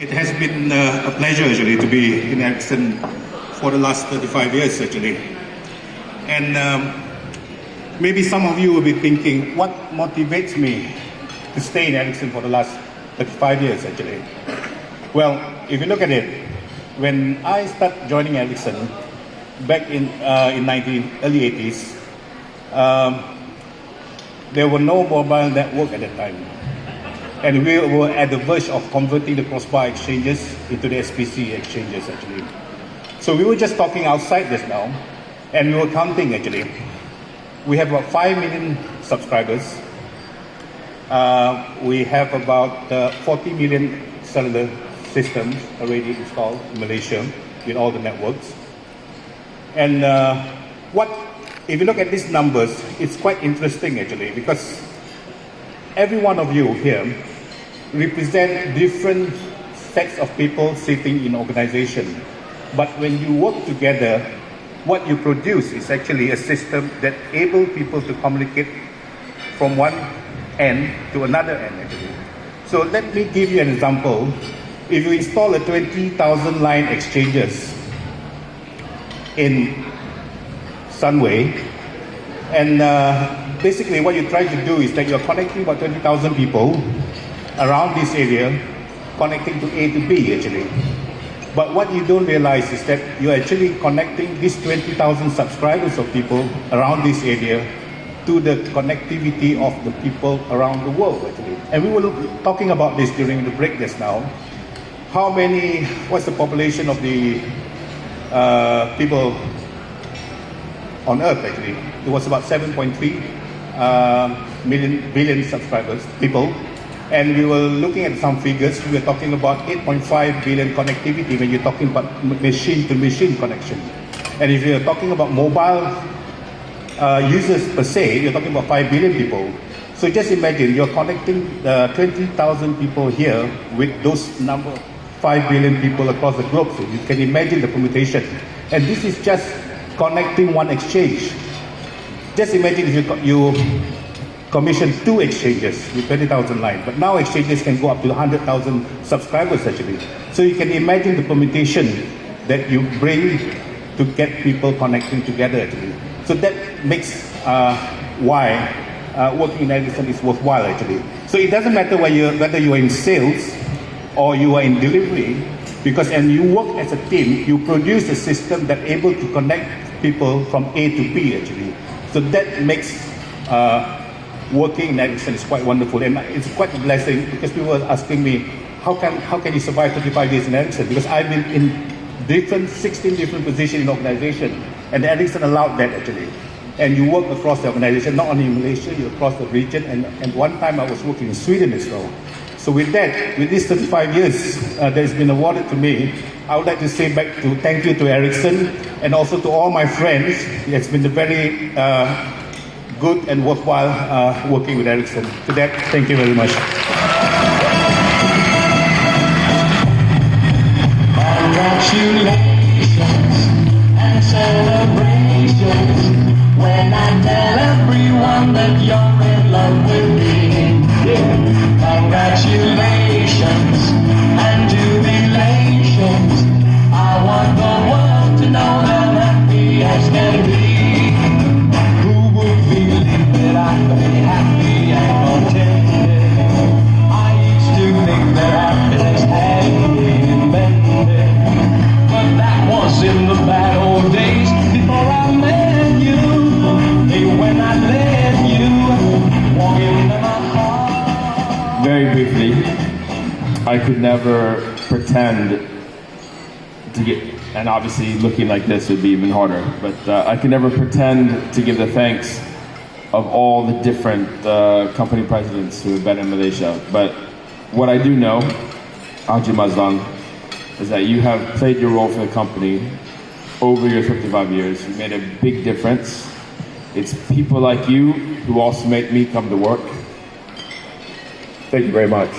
It has been a pleasure actually to be in Ericsson for the last 35 years actually. And maybe some of you will be thinking, what motivates me to stay in Ericsson for the last 35 years actually? Well, if you look at it, when I started joining Ericsson back in early 80s, there were no mobile network at that time. And we were at the verge of converting the crossbar exchanges into the SPC exchanges actually. So we were just talking outside just now, and we were counting actually. We have about 5 million subscribers. We have about 40 million cellular systems already installed in Malaysia with all the networks. And if you look at these numbers, it's quite interesting actually, because every one of you here represent different sets of people sitting in organization. But when you work together, what you produce is actually a system that enables people to communicate from one end to another end actually. So let me give you an example. If you install a 20,000 line exchanges in Sunway, and basically what you try to do is that you're connecting about 20,000 people around this area, connecting to A to B actually. But what you don't realize is that you're actually connecting these 20,000 subscribers of people around this area to the connectivity of the people around the world actually. And we were talking about this during the break just now. What's the population of the people on Earth actually? It was about 7.3 billion subscribers, people. And we were looking at some figures. We were talking about 8.5 billion connectivity when you're talking about machine-to-machine connection. And if you're talking about mobile users per se, you're talking about 5 billion people. So just imagine you're connecting 20,000 people here with those 5 billion people across the globe. So you can imagine the permutation. And this is just connecting one exchange. Just imagine if you commission 2 exchanges with 20,000 lines, but now exchanges can go up to 100,000 subscribers actually. So you can imagine the permutation that you bring to get people connecting together actually. So that makes why working in Ericsson is worthwhile actually. So it doesn't matter whether you are in sales or you are in delivery, because when you work as a team, you produce a system that able to connect people from A to B actually. So that makes working in Ericsson is quite wonderful, and it's quite a blessing, because people were asking me, how can you survive 35 years in Ericsson? Because I've been in 16 different positions in the organization, and Ericsson allowed that actually. And you work across the organization, not only in Malaysia, you across the region, and one time I was working in Sweden as well. So with these 35 years that has been awarded to me, I would like to say thank you to Ericsson, and also to all my friends. It's been a very good and worthwhile working with Ericsson. To that, thank you very much. Congratulations and celebrations when I tell everyone that you're in love with me. Yeah. Congratulations and jubilations. I want the world to know that I'm happy as can be. I'm very happy and contented. I used to think that happiness had been invented, but that was in the bad old days before I met you. Hey, when I let you walk into my heart. Very briefly, I could never pretend to get, and obviously looking like this would be even harder, but I could never pretend to give the thanks of all the different company presidents who have been in Malaysia. But what I do know, Haji Mazlan, is that you have played your role for the company over your 55 years. You made a big difference. It's people like you who also make me come to work. Thank you very much.